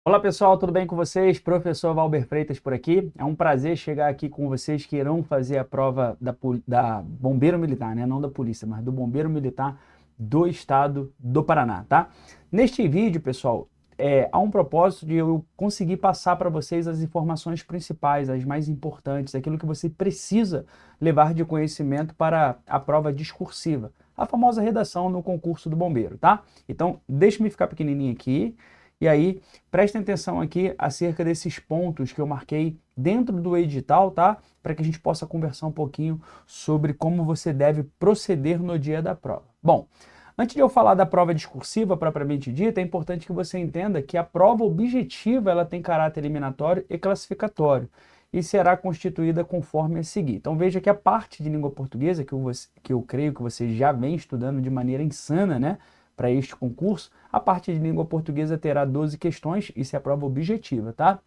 Olá pessoal, tudo bem com vocês? Professor Valber Freitas por aqui. É um prazer chegar aqui com vocês que irão fazer a prova da Bombeiro Militar, né? Não da polícia, mas do Bombeiro Militar do Estado do Paraná, tá? Neste vídeo, pessoal, há um propósito de eu conseguir passar para vocês as informações principais, as mais importantes, aquilo que você precisa levar de conhecimento para a prova discursiva, a famosa redação no concurso do bombeiro, tá? Então, deixe-me ficar pequenininho aqui. E aí, prestem atenção aqui acerca desses pontos que eu marquei dentro do edital, tá? Para que a gente possa conversar um pouquinho sobre como você deve proceder no dia da prova. Bom, antes de eu falar da prova discursiva propriamente dita, é importante que você entenda que a prova objetiva ela tem caráter eliminatório e classificatório e será constituída conforme a seguir. Então veja que a parte de língua portuguesa, que eu creio que você já vem estudando de maneira insana, né? Para este concurso, a parte de língua portuguesa terá 12 questões, isso é a prova objetiva, tá?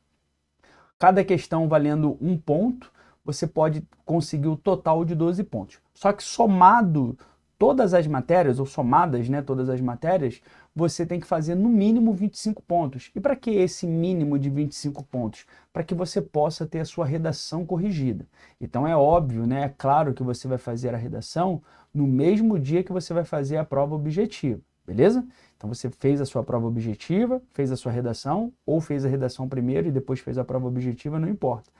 Cada questão valendo um ponto, você pode conseguir o total de 12 pontos. Só que somado todas as matérias, ou somadas, né, todas as matérias, você tem que fazer no mínimo 25 pontos. E para que esse mínimo de 25 pontos? Para que você possa ter a sua redação corrigida. Então é óbvio, né, é claro que você vai fazer a redação no mesmo dia que você vai fazer a prova objetiva. Beleza? Então você fez a sua prova objetiva, fez a sua redação, ou fez a redação primeiro e depois fez a prova objetiva, não importa.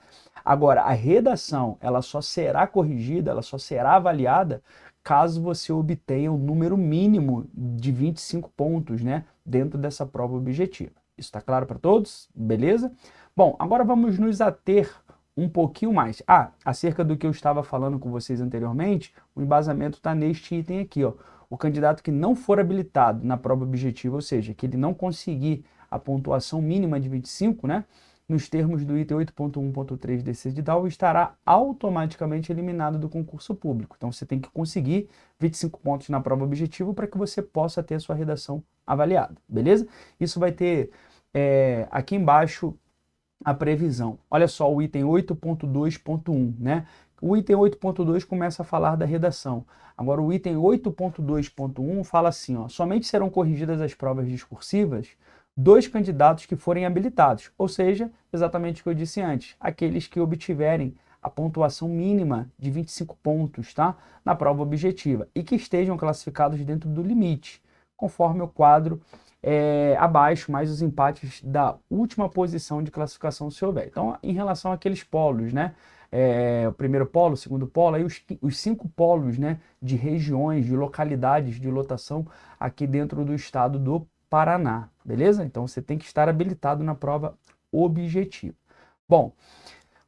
Agora, a redação, ela só será corrigida, ela só será avaliada caso você obtenha o número mínimo de 25 pontos, né, dentro dessa prova objetiva. Isso está claro para todos? Beleza? Bom, agora vamos nos ater um pouquinho mais. Acerca do que eu estava falando com vocês anteriormente, o embasamento está neste item aqui, ó. O candidato que não for habilitado na prova objetiva, ou seja, que ele não conseguir a pontuação mínima de 25, né, nos termos do item 8.1.3 desse edital, estará automaticamente eliminado do concurso público. Então você tem que conseguir 25 pontos na prova objetiva para que você possa ter a sua redação avaliada, beleza? Isso vai ter aqui embaixo a previsão. Olha só o item 8.2.1, né? O item 8.2 começa a falar da redação. Agora, o item 8.2.1 fala assim, ó, somente serão corrigidas as provas discursivas dos candidatos que forem habilitados, ou seja, exatamente o que eu disse antes, aqueles que obtiverem a pontuação mínima de 25 pontos, tá? Na prova objetiva e que estejam classificados dentro do limite, conforme o quadro abaixo, mais os empates da última posição de classificação se houver. Então, em relação àqueles polos, né? O primeiro polo, o segundo polo, aí os 5 polos, né, de regiões, de localidades de lotação aqui dentro do estado do Paraná, beleza? Então você tem que estar habilitado na prova objetiva. Bom,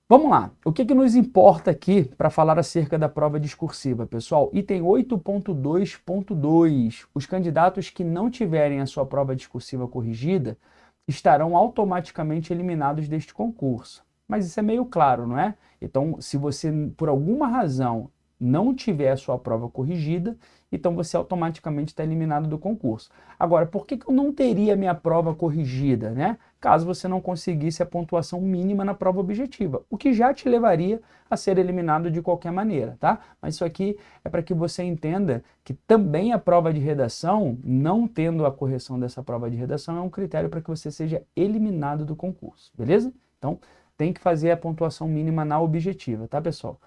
vamos lá. O que nos importa aqui para falar acerca da prova discursiva, pessoal? Item 8.2.2. Os candidatos que não tiverem a sua prova discursiva corrigida estarão automaticamente eliminados deste concurso. Mas isso é meio claro, não é? Então, se você, por alguma razão, não tiver a sua prova corrigida, então você automaticamente está eliminado do concurso. Agora, por que eu não teria minha prova corrigida, né? Caso você não conseguisse a pontuação mínima na prova objetiva, o que já te levaria a ser eliminado de qualquer maneira, tá? Mas isso aqui é para que você entenda que também a prova de redação, não tendo a correção dessa prova de redação, é um critério para que você seja eliminado do concurso, beleza? Então, tem que fazer a pontuação mínima na objetiva, tá, pessoal?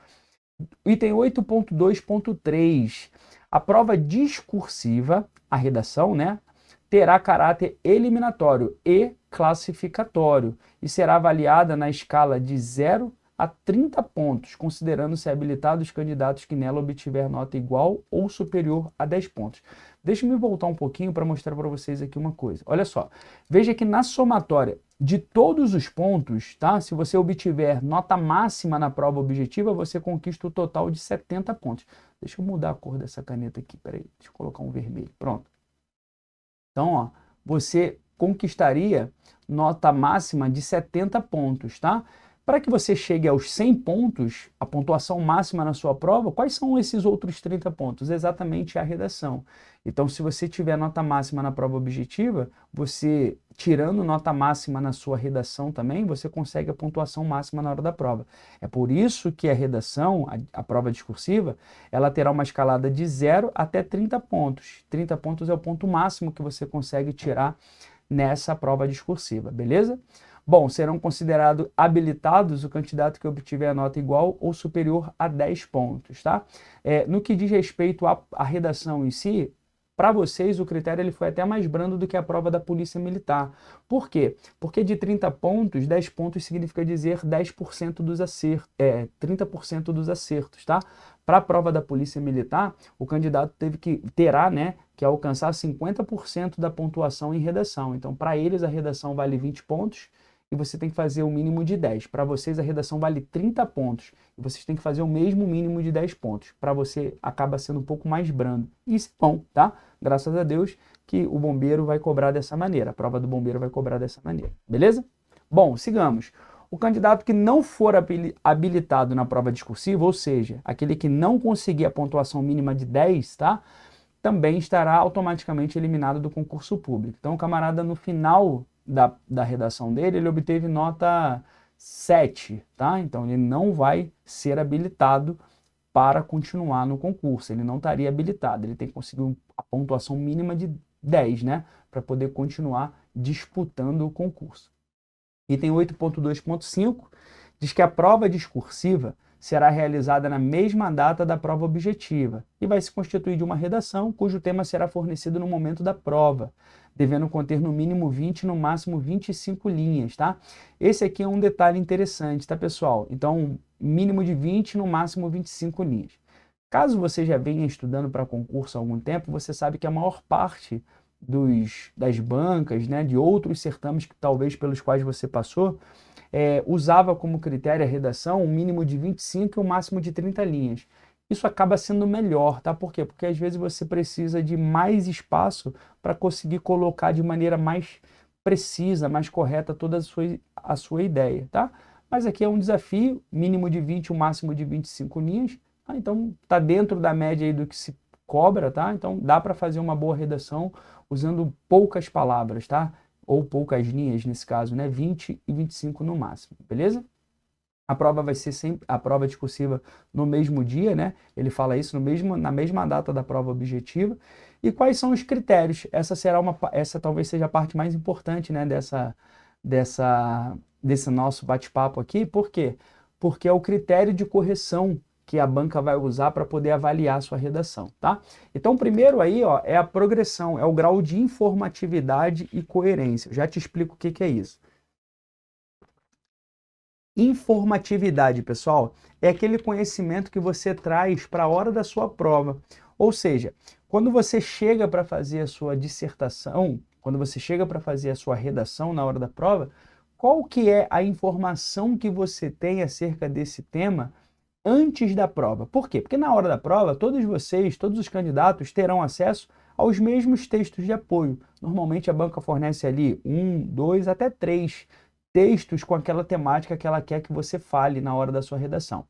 Item 8.2.3. A prova discursiva, a redação, né, terá caráter eliminatório e classificatório e será avaliada na escala de 0 a 30 pontos, considerando-se habilitados os candidatos que nela obtiver nota igual ou superior a 10 pontos. Deixa-me voltar um pouquinho para mostrar para vocês aqui uma coisa. Olha só, veja que na somatória de todos os pontos, tá? Se você obtiver nota máxima na prova objetiva, você conquista o total de 70 pontos. Deixa eu mudar a cor dessa caneta aqui, peraí, deixa eu colocar um vermelho, pronto. Então, ó, você conquistaria nota máxima de 70 pontos, tá? Para que você chegue aos 100 pontos, a pontuação máxima na sua prova, quais são esses outros 30 pontos? Exatamente a redação. Então, se você tiver nota máxima na prova objetiva, você, tirando nota máxima na sua redação também, você consegue a pontuação máxima na hora da prova. É por isso que a redação, a prova discursiva, ela terá uma escalada de 0 até 30 pontos. 30 pontos é o ponto máximo que você consegue tirar nessa prova discursiva, beleza? Bom, serão considerados habilitados o candidato que obtiver a nota igual ou superior a 10 pontos, tá? No que diz respeito à redação em si, para vocês o critério ele foi até mais brando do que a prova da Polícia Militar. Por quê? Porque de 30 pontos, 10 pontos significa dizer 10% dos acertos, 30% dos acertos, tá? Para a prova da Polícia Militar, o candidato terá, né, que alcançar 50% da pontuação em redação. Então, para eles a redação vale 20 pontos, e você tem que fazer o mínimo de 10. Para vocês, a redação vale 30 pontos. E vocês têm que fazer o mesmo mínimo de 10 pontos. Para você, acaba sendo um pouco mais brando. Isso é bom, tá? Graças a Deus que o bombeiro vai cobrar dessa maneira. A prova do bombeiro vai cobrar dessa maneira. Beleza? Bom, sigamos. O candidato que não for habilitado na prova discursiva, ou seja, aquele que não conseguir a pontuação mínima de 10, tá? Também estará automaticamente eliminado do concurso público. Então, o camarada, no final da redação dele, ele obteve nota 7, tá? Então ele não vai ser habilitado para continuar no concurso, ele não estaria habilitado, ele tem que conseguir a pontuação mínima de 10, né? Para poder continuar disputando o concurso. Item 8.2.5 diz que a prova discursiva será realizada na mesma data da prova objetiva e vai se constituir de uma redação cujo tema será fornecido no momento da prova, devendo conter no mínimo 20, no máximo 25 linhas, tá? Esse aqui é um detalhe interessante, tá, pessoal? Então, mínimo de 20, no máximo 25 linhas. Caso você já venha estudando para concurso há algum tempo, você sabe que a maior parte das bancas, né, de outros certames que talvez pelos quais você passou, usava como critério a redação um mínimo de 25 e um máximo de 30 linhas. Isso acaba sendo melhor, tá? Por quê? Porque às vezes você precisa de mais espaço para conseguir colocar de maneira mais precisa, mais correta toda a sua ideia, tá? Mas aqui é um desafio, mínimo de 20, o máximo de 25 linhas, tá? Então tá dentro da média aí do que se cobra, tá? Então dá para fazer uma boa redação usando poucas palavras, tá? Ou poucas linhas nesse caso, né? 20 e 25 no máximo, beleza? A prova vai ser sempre a prova discursiva no mesmo dia, né? Ele fala isso na mesma data da prova objetiva. E quais são os critérios? Essa talvez seja a parte mais importante, né, desse nosso bate-papo aqui. Por quê? Porque é o critério de correção que a banca vai usar para poder avaliar a sua redação, tá? Então, primeiro aí, ó, é a progressão, é o grau de informatividade e coerência. Eu já te explico o que é isso. Informatividade, pessoal, é aquele conhecimento que você traz para a hora da sua prova. Ou seja, quando você chega para fazer a sua dissertação, quando você chega para fazer a sua redação na hora da prova, qual que é a informação que você tem acerca desse tema antes da prova? Por quê? Porque na hora da prova, todos os candidatos terão acesso aos mesmos textos de apoio. Normalmente a banca fornece ali 1, 2, até 3 textos com aquela temática que ela quer que você fale na hora da sua redação.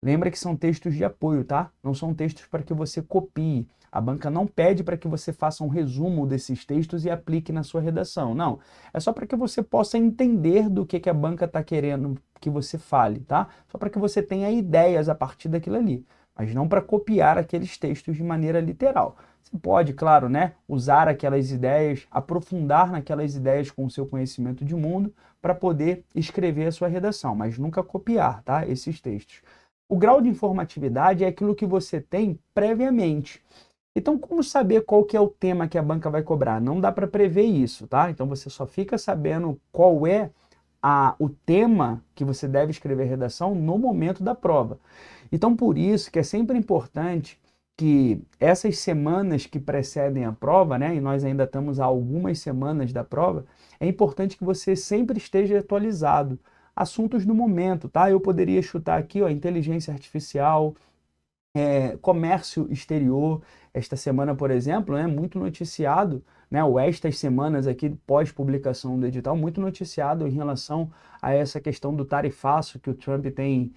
Lembra que são textos de apoio, tá? Não são textos para que você copie. A banca não pede para que você faça um resumo desses textos e aplique na sua redação. Não. É só para que você possa entender do que a banca está querendo que você fale, tá? Só para que você tenha ideias a partir daquilo ali. Mas não para copiar aqueles textos de maneira literal. Você pode, claro, né, usar aquelas ideias, aprofundar naquelas ideias com o seu conhecimento de mundo para poder escrever a sua redação, mas nunca copiar, tá, esses textos. O grau de informatividade é aquilo que você tem previamente. Então, como saber qual que é o tema que a banca vai cobrar? Não dá para prever isso, tá? Então, você só fica sabendo qual é o tema que você deve escrever a redação no momento da prova. Então, por isso que é sempre importante que essas semanas que precedem a prova, né, e nós ainda estamos a algumas semanas da prova, é importante que você sempre esteja atualizado. Assuntos do momento, tá? Eu poderia chutar aqui, ó, inteligência artificial, comércio exterior. Esta semana, por exemplo, é muito noticiado, né, ou estas semanas aqui pós-publicação do edital, muito noticiado em relação a essa questão do tarifaço que o Trump tem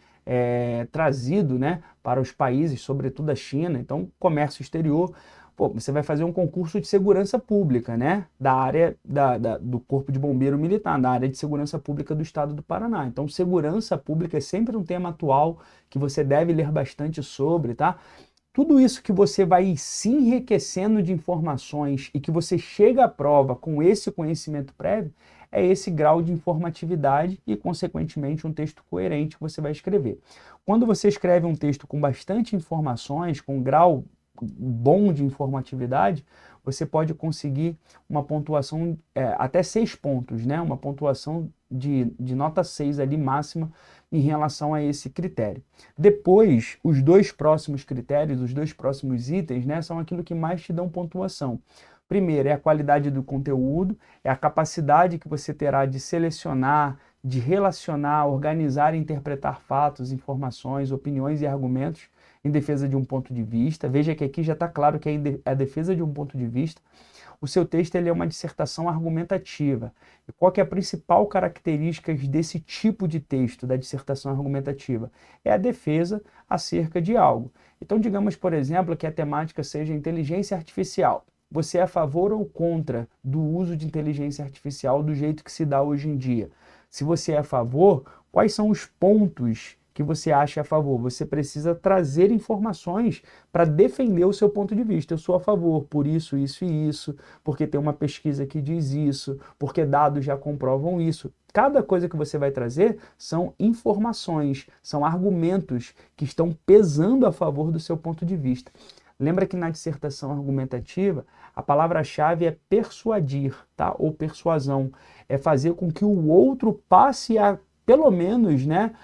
trazido, né, para os países, sobretudo a China. Então, comércio exterior. Pô, você vai fazer um concurso de segurança pública, né, da área do Corpo de Bombeiro Militar, da área de segurança pública do estado do Paraná. Então, segurança pública é sempre um tema atual que você deve ler bastante sobre, tá? Tudo isso que você vai se enriquecendo de informações e que você chega à prova com esse conhecimento prévio, é esse grau de informatividade e, consequentemente, um texto coerente que você vai escrever. Quando você escreve um texto com bastante informações, com um grau bom de informatividade, você pode conseguir uma pontuação até 6 pontos, né? Uma pontuação de nota 6 ali máxima em relação a esse critério. Depois, os dois próximos critérios, os dois próximos itens, né, são aquilo que mais te dão pontuação. Primeiro é a qualidade do conteúdo, é a capacidade que você terá de selecionar, de relacionar, organizar e interpretar fatos, informações, opiniões e argumentos em defesa de um ponto de vista. Veja que aqui já está claro que é a defesa de um ponto de vista. O seu texto ele é uma dissertação argumentativa. E qual que é a principal característica desse tipo de texto, da dissertação argumentativa? É a defesa acerca de algo. Então, digamos, por exemplo, que a temática seja inteligência artificial. Você é a favor ou contra do uso de inteligência artificial do jeito que se dá hoje em dia? Se você é a favor, quais são os pontos que você acha a favor? Você precisa trazer informações para defender o seu ponto de vista. Eu sou a favor por isso, isso e isso, porque tem uma pesquisa que diz isso, porque dados já comprovam isso. Cada coisa que você vai trazer são informações, são argumentos que estão pesando a favor do seu ponto de vista. Lembra que na dissertação argumentativa, a palavra-chave é persuadir, tá? Ou persuasão. É fazer com que o outro passe a, pelo menos, né,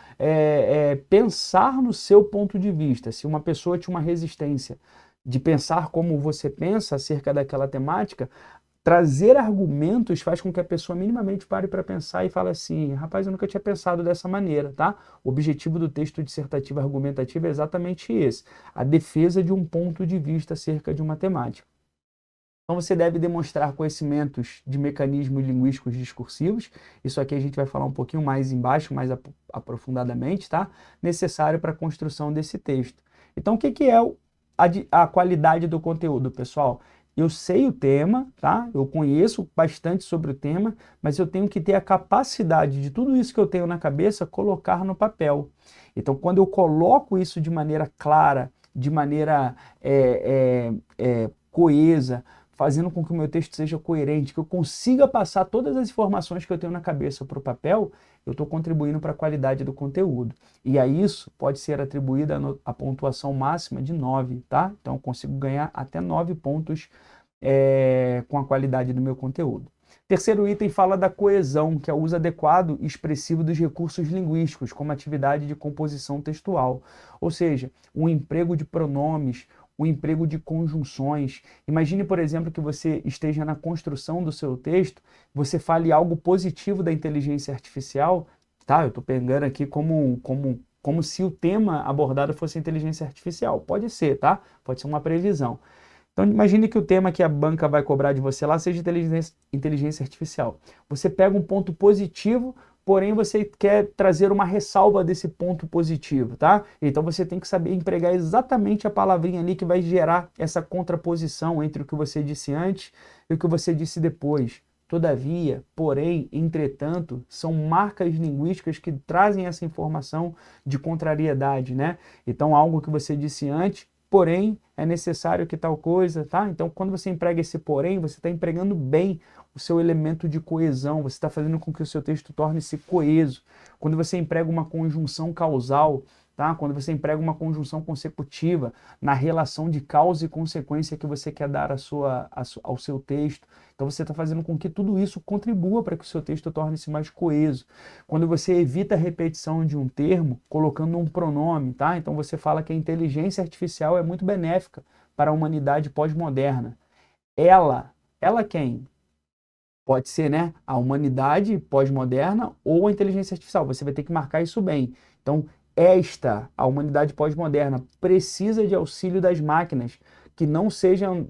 pensar no seu ponto de vista. Se uma pessoa tinha uma resistência de pensar como você pensa acerca daquela temática, trazer argumentos faz com que a pessoa minimamente pare para pensar e fale assim, rapaz, eu nunca tinha pensado dessa maneira, tá? O objetivo do texto dissertativo argumentativo é exatamente esse, a defesa de um ponto de vista acerca de uma temática. Então você deve demonstrar conhecimentos de mecanismos linguísticos discursivos, isso aqui a gente vai falar um pouquinho mais embaixo, mais aprofundadamente, tá? Necessário para a construção desse texto. Então o que é a qualidade do conteúdo, pessoal? Eu sei o tema, tá? Eu conheço bastante sobre o tema, mas eu tenho que ter a capacidade de tudo isso que eu tenho na cabeça colocar no papel. Então, quando eu coloco isso de maneira clara, de maneira coesa, fazendo com que o meu texto seja coerente, que eu consiga passar todas as informações que eu tenho na cabeça para o papel, eu estou contribuindo para a qualidade do conteúdo. E a isso pode ser atribuída a pontuação máxima de 9, tá? Então eu consigo ganhar até 9 pontos com a qualidade do meu conteúdo. Terceiro item fala da coesão, que é o uso adequado e expressivo dos recursos linguísticos, como atividade de composição textual. Ou seja, o emprego de pronomes, o emprego de conjunções. Imagine, por exemplo, que você esteja na construção do seu texto, você fale algo positivo da inteligência artificial, tá? Eu estou pegando aqui como se o tema abordado fosse inteligência artificial. Pode ser, tá? Pode ser uma previsão. Então, imagine que o tema que a banca vai cobrar de você lá seja inteligência artificial. Você pega um ponto positivo, porém você quer trazer uma ressalva desse ponto positivo, tá? Então você tem que saber empregar exatamente a palavrinha ali que vai gerar essa contraposição entre o que você disse antes e o que você disse depois. Todavia, porém, entretanto, são marcas linguísticas que trazem essa informação de contrariedade, né? Então, algo que você disse antes, porém, é necessário que tal coisa, tá? Então, quando você emprega esse porém, você está empregando bem o seu elemento de coesão, você está fazendo com que o seu texto torne-se coeso. Quando você emprega uma conjunção causal, tá? Quando você emprega uma conjunção consecutiva na relação de causa e consequência que você quer dar ao seu texto, então você está fazendo com que tudo isso contribua para que o seu texto torne-se mais coeso. Quando você evita a repetição de um termo, colocando um pronome, tá? Então você fala que a inteligência artificial é muito benéfica para a humanidade pós-moderna. Ela quem? Pode ser, né, a humanidade pós-moderna ou a inteligência artificial. Você vai ter que marcar isso bem. Então, a humanidade pós-moderna, precisa de auxílio das máquinas que não sejam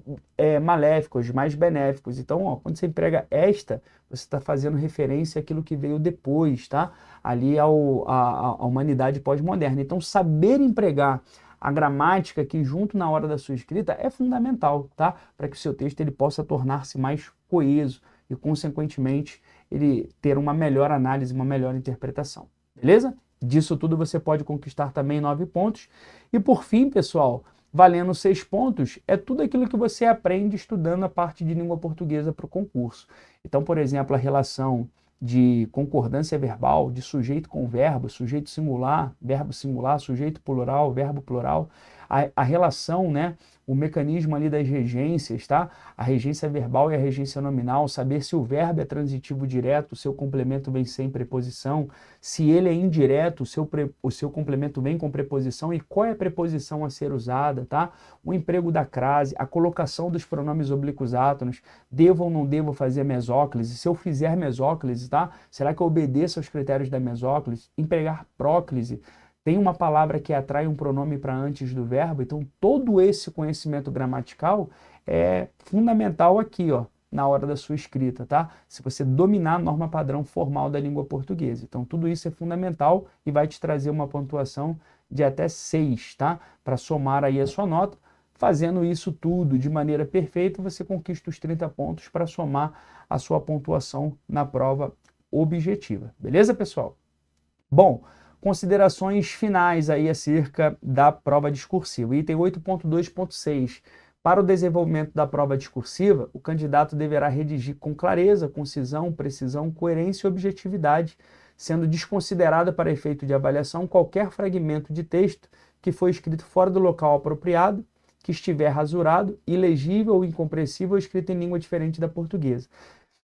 maléficos, mais benéficos. Então, ó, quando você emprega esta, você está fazendo referência àquilo que veio depois, tá? Ali a humanidade pós-moderna. Então, saber empregar a gramática aqui junto na hora da sua escrita é fundamental, tá? Para que o seu texto ele possa tornar-se mais coeso e, consequentemente, ele ter uma melhor análise, uma melhor interpretação. Beleza? Disso tudo você pode conquistar também 9 pontos. E por fim, pessoal, valendo 6 pontos, é tudo aquilo que você aprende estudando a parte de língua portuguesa para o concurso. Então, por exemplo, a relação de concordância verbal, de sujeito com verbo, sujeito singular, verbo singular, sujeito plural, verbo plural, a relação, né, o mecanismo ali das regências, tá? A regência verbal e a regência nominal, saber se o verbo é transitivo direto, o seu complemento vem sem preposição, se ele é indireto, o seu complemento vem com preposição e qual é a preposição a ser usada, tá? O emprego da crase, a colocação dos pronomes oblíquos átonos, devo ou não devo fazer mesóclise, se eu fizer mesóclise, tá? Será que eu obedeço aos critérios da mesóclise? Empregar próclise, tem uma palavra que atrai um pronome para antes do verbo, então todo esse conhecimento gramatical é fundamental aqui, ó, na hora da sua escrita, tá? Se você dominar a norma padrão formal da língua portuguesa. Então tudo isso é fundamental e vai te trazer uma pontuação de até 6, tá? Para somar aí a sua nota. Fazendo isso tudo de maneira perfeita, você conquista os 30 pontos para somar a sua pontuação na prova objetiva. Beleza, pessoal? Bom, considerações finais aí acerca da prova discursiva. Item 8.2.6. Para o desenvolvimento da prova discursiva, o candidato deverá redigir com clareza, concisão, precisão, coerência e objetividade, sendo desconsiderada para efeito de avaliação qualquer fragmento de texto que foi escrito fora do local apropriado, que estiver rasurado, ilegível ou incompreensível ou escrito em língua diferente da portuguesa.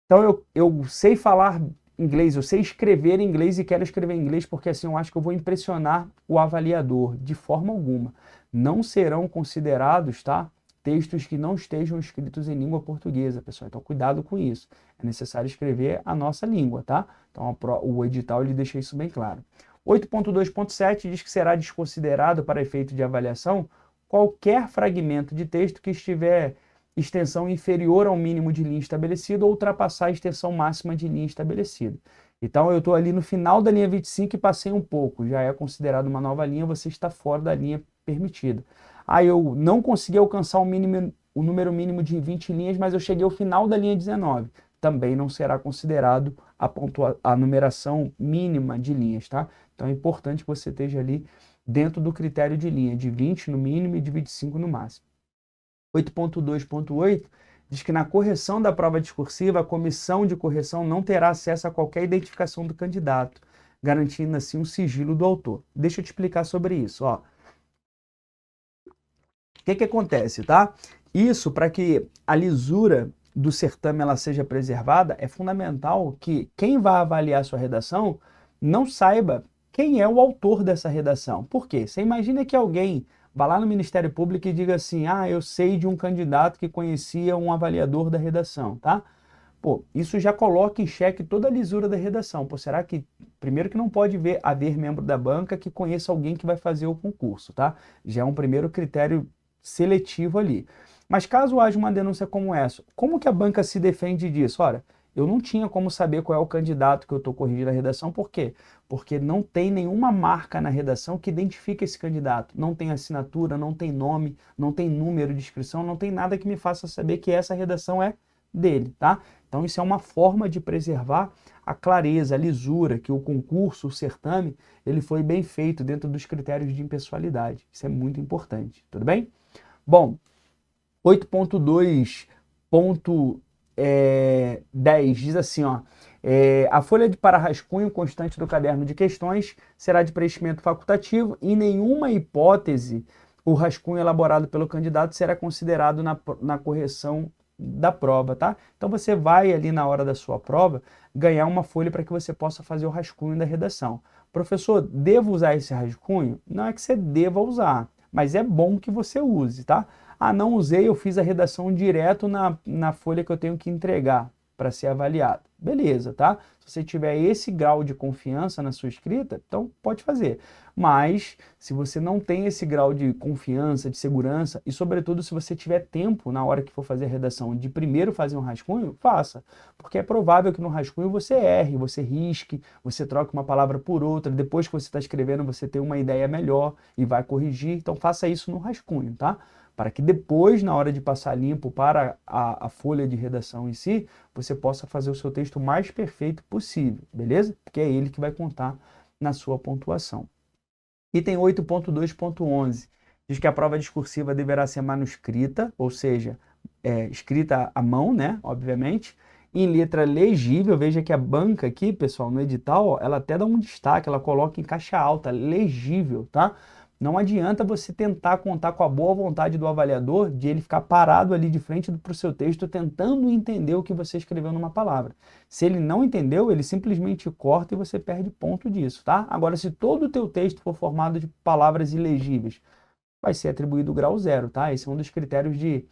Então eu sei falar inglês, eu sei escrever inglês e quero escrever em inglês porque assim eu acho que eu vou impressionar o avaliador. De forma alguma. Não serão considerados, tá, textos que não estejam escritos em língua portuguesa, pessoal. Então cuidado com isso. É necessário escrever a nossa língua, tá? Então o edital ele deixa isso bem claro. 8.2.7 diz que será desconsiderado para efeito de avaliação qualquer fragmento de texto que estiver extensão inferior ao mínimo de linha estabelecido ou ultrapassar a extensão máxima de linha estabelecida. Então eu estou ali no final da linha 25 e passei um pouco, já é considerado uma nova linha, você está fora da linha permitida. Aí eu não consegui alcançar o número mínimo de 20 linhas, mas eu cheguei ao final da linha 19. Também não será considerado a numeração mínima de linhas, tá? Então é importante que você esteja ali dentro do critério de linha, de 20 no mínimo e de 25 no máximo. 8.2.8 diz que na correção da prova discursiva, a comissão de correção não terá acesso a qualquer identificação do candidato, garantindo assim o sigilo do autor. Deixa eu te explicar sobre isso, ó. O que acontece, tá? Isso, para que a lisura do certame ela seja preservada, é fundamental que quem vai avaliar a sua redação não saiba quem é o autor dessa redação. Por quê? Você imagina que alguém vá lá no Ministério Público e diga assim, eu sei de um candidato que conhecia um avaliador da redação, tá? Pô, isso já coloca em xeque toda a lisura da redação. Pô, será que, primeiro que não pode haver membro da banca que conheça alguém que vai fazer o concurso, tá? Já é um primeiro critério seletivo ali. Mas caso haja uma denúncia como essa, como que a banca se defende disso? Olha, eu não tinha como saber qual é o candidato que eu estou corrigindo a redação, por quê? Porque não tem nenhuma marca na redação que identifique esse candidato. Não tem assinatura, não tem nome, não tem número de inscrição, não tem nada que me faça saber que essa redação é dele, tá? Então isso é uma forma de preservar a clareza, a lisura, que o concurso, o certame, ele foi bem feito dentro dos critérios de impessoalidade. Isso é muito importante, tudo bem? Bom, 8.2.10 diz assim, ó, a folha para rascunho constante do caderno de questões será de preenchimento facultativo e em nenhuma hipótese o rascunho elaborado pelo candidato será considerado na correção da prova, tá? Então você vai ali na hora da sua prova ganhar uma folha para que você possa fazer o rascunho da redação. Professor, devo usar esse rascunho? Não é que você deva usar, mas é bom que você use, tá? Não usei, eu fiz a redação direto na folha que eu tenho que entregar para ser avaliado. Beleza, tá? Se você tiver esse grau de confiança na sua escrita, então pode fazer. Mas, se você não tem esse grau de confiança, de segurança, e sobretudo se você tiver tempo na hora que for fazer a redação de primeiro fazer um rascunho, faça. Porque é provável que no rascunho você erre, você risque, você troque uma palavra por outra, depois que você está escrevendo você tem uma ideia melhor e vai corrigir. Então faça isso no rascunho, tá? Para que depois, na hora de passar limpo para a folha de redação em si, você possa fazer o seu texto mais perfeito possível, beleza? Porque é ele que vai contar na sua pontuação. Item 8.2.11 Diz que a prova discursiva deverá ser manuscrita, ou seja, escrita à mão, né, obviamente, em letra legível. Veja que a banca aqui, pessoal, no edital, ó, ela até dá um destaque, ela coloca em caixa alta, legível, tá? Não adianta você tentar contar com a boa vontade do avaliador de ele ficar parado ali de frente para o seu texto tentando entender o que você escreveu numa palavra. Se ele não entendeu, ele simplesmente corta e você perde ponto disso, tá? Agora, se todo o teu texto for formado de palavras ilegíveis, vai ser atribuído grau zero, tá? Esse é um dos critérios de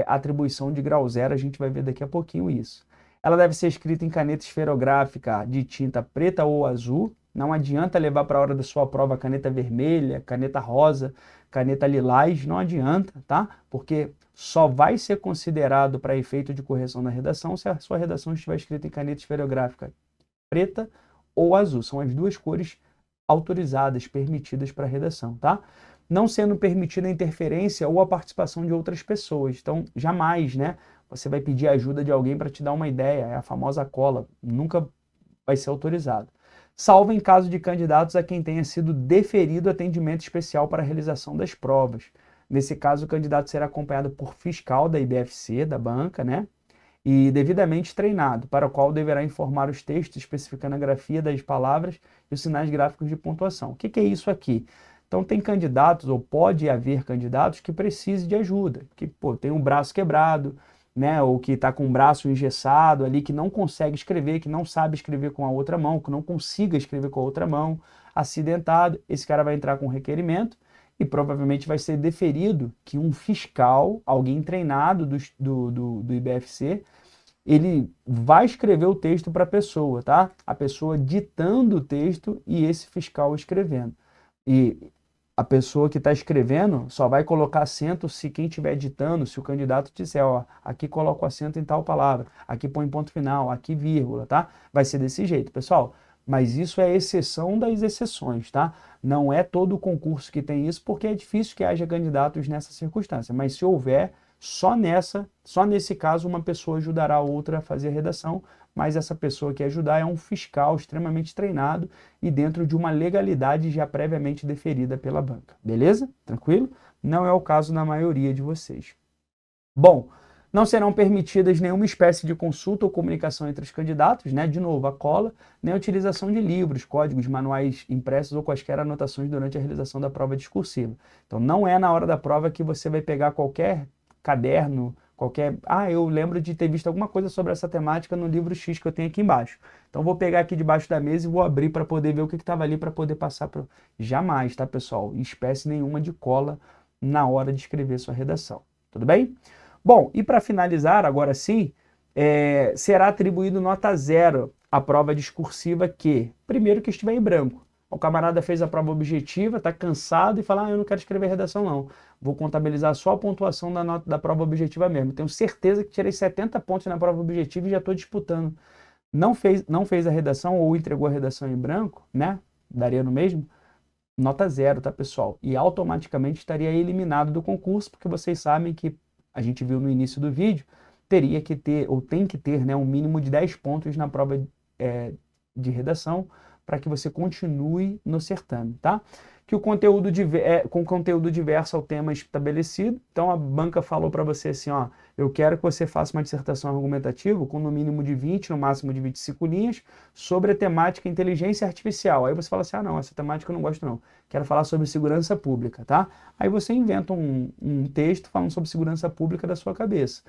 atribuição de grau zero, a gente vai ver daqui a pouquinho isso. Ela deve ser escrita em caneta esferográfica de tinta preta ou azul. Não adianta levar para a hora da sua prova caneta vermelha, caneta rosa, caneta lilás, não adianta, tá? Porque só vai ser considerado para efeito de correção na redação se a sua redação estiver escrita em caneta esferográfica preta ou azul. São as duas cores autorizadas, permitidas para redação, tá? Não sendo permitida a interferência ou a participação de outras pessoas. Então, jamais, né? Você vai pedir ajuda de alguém para te dar uma ideia, é a famosa cola, nunca vai ser autorizado. Salvo em caso de candidatos a quem tenha sido deferido atendimento especial para a realização das provas. Nesse caso, o candidato será acompanhado por fiscal da IBFC, da banca, né? E devidamente treinado, para o qual deverá informar os textos, especificando a grafia das palavras e os sinais gráficos de pontuação. O que é isso aqui? Então, tem candidatos, ou pode haver candidatos, que precisem de ajuda, que tem um braço quebrado, né, ou que está com o braço engessado ali, que não consegue escrever, que não sabe escrever com a outra mão, que não consiga escrever com a outra mão, acidentado. Esse cara vai entrar com um requerimento e provavelmente vai ser deferido que um fiscal, alguém treinado do IBFC, ele vai escrever o texto para a pessoa, tá? A pessoa ditando o texto e esse fiscal escrevendo. E a pessoa que está escrevendo só vai colocar acento se quem estiver editando, se o candidato disser, ó, aqui coloca o acento em tal palavra, aqui põe ponto final, aqui vírgula, tá? Vai ser desse jeito, pessoal. Mas isso é exceção das exceções, tá? Não é todo o concurso que tem isso, porque é difícil que haja candidatos nessa circunstância. Mas se houver, só nesse caso, uma pessoa ajudará a outra a fazer a redação, mas essa pessoa que ajudar é um fiscal extremamente treinado e dentro de uma legalidade já previamente deferida pela banca. Beleza? Tranquilo? Não é o caso na maioria de vocês. Bom, não serão permitidas nenhuma espécie de consulta ou comunicação entre os candidatos, né? De novo, a cola, nem a utilização de livros, códigos, manuais impressos ou quaisquer anotações durante a realização da prova discursiva. Então, não é na hora da prova que você vai pegar qualquer caderno, eu lembro de ter visto alguma coisa sobre essa temática no livro X que eu tenho aqui embaixo. Então, vou pegar aqui debaixo da mesa e vou abrir para poder ver o que estava ali para poder passar para... Jamais, tá, pessoal? Espécie nenhuma de cola na hora de escrever sua redação. Tudo bem? Bom, e para finalizar, agora sim, será atribuído nota 0 à prova discursiva primeiro que estiver em branco. O camarada fez a prova objetiva, está cansado e fala, eu não quero escrever redação não. Vou contabilizar só a pontuação da prova objetiva mesmo. Tenho certeza que tirei 70 pontos na prova objetiva e já estou disputando. Não fez a redação ou entregou a redação em branco, né? Daria no mesmo? Nota 0, tá, pessoal? E automaticamente estaria eliminado do concurso, porque vocês sabem que, a gente viu no início do vídeo, teria que ter, ou tem que ter, né, um mínimo de 10 pontos na prova de redação, para que você continue no certame, tá? Que o conteúdo com conteúdo diverso ao tema estabelecido. Então a banca falou para você assim, ó, eu quero que você faça uma dissertação argumentativa com no mínimo de 20, no máximo de 25 linhas, sobre a temática inteligência artificial. Aí você fala assim, não, essa temática eu não gosto não, quero falar sobre segurança pública, tá? Aí você inventa um texto falando sobre segurança pública da sua cabeça.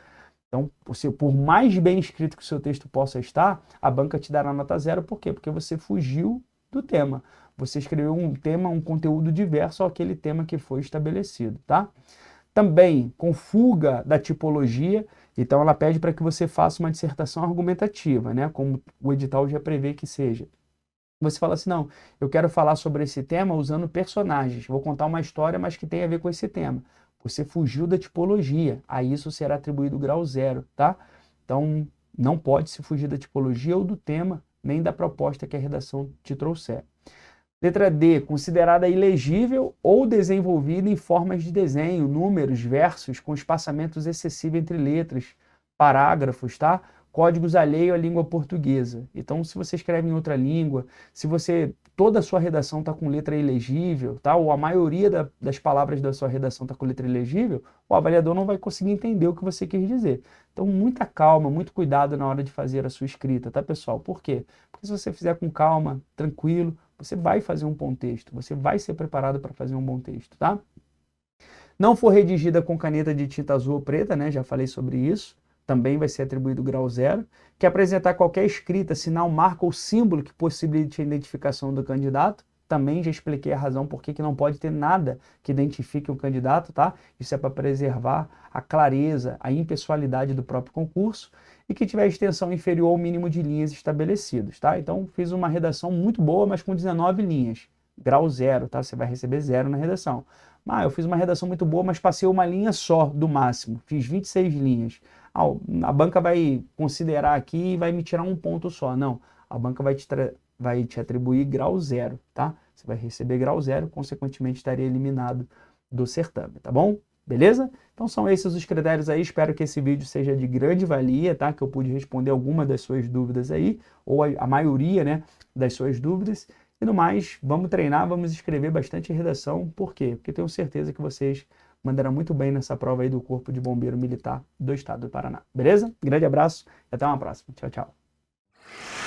Então, por mais bem escrito que o seu texto possa estar, a banca te dará nota 0. Por quê? Porque você fugiu do tema. Você escreveu um tema, um conteúdo diverso àquele tema que foi estabelecido, tá? Também, com fuga da tipologia, então ela pede para que você faça uma dissertação argumentativa, né? Como o edital já prevê que seja. Você fala assim, não, eu quero falar sobre esse tema usando personagens. Vou contar uma história, mas que tem a ver com esse tema. Você fugiu da tipologia, a isso será atribuído grau 0, tá? Então, não pode se fugir da tipologia ou do tema, nem da proposta que a redação te trouxer. Letra D, considerada ilegível ou desenvolvida em formas de desenho, números, versos, com espaçamentos excessivos entre letras, parágrafos, tá? códigos alheios à língua portuguesa. Então, se você escreve em outra língua, se toda a sua redação está com letra ilegível, tá? Ou a maioria das palavras da sua redação está com letra ilegível, o avaliador não vai conseguir entender o que você quer dizer. Então, muita calma, muito cuidado na hora de fazer a sua escrita, tá, pessoal? Por quê? Porque se você fizer com calma, tranquilo, você vai fazer um bom texto, você vai ser preparado para fazer um bom texto, tá? Não for redigida com caneta de tinta azul ou preta, né? Já falei sobre isso. Também vai ser atribuído grau 0. Que apresentar qualquer escrita, sinal, marca ou símbolo que possibilite a identificação do candidato. Também já expliquei a razão por que não pode ter nada que identifique um candidato, tá? Isso é para preservar a clareza, a impessoalidade do próprio concurso e que tiver extensão inferior ao mínimo de linhas estabelecidos, tá? Então, fiz uma redação muito boa, mas com 19 linhas. Grau 0, tá? Você vai receber 0 na redação. Eu fiz uma redação muito boa, mas passei uma linha só do máximo. Fiz 26 linhas. A banca vai considerar aqui e vai me tirar um ponto só. Não, a banca vai te atribuir grau 0, tá? Você vai receber grau 0, consequentemente estaria eliminado do certame, tá bom? Beleza? Então são esses os critérios aí. Espero que esse vídeo seja de grande valia, tá? Que eu pude responder alguma das suas dúvidas aí, ou a maioria, né, das suas dúvidas. E no mais, vamos treinar, vamos escrever bastante redação. Por quê? Porque tenho certeza que vocês mandarão muito bem nessa prova aí do Corpo de Bombeiro Militar do Estado do Paraná. Beleza? Grande abraço e até uma próxima. Tchau, tchau.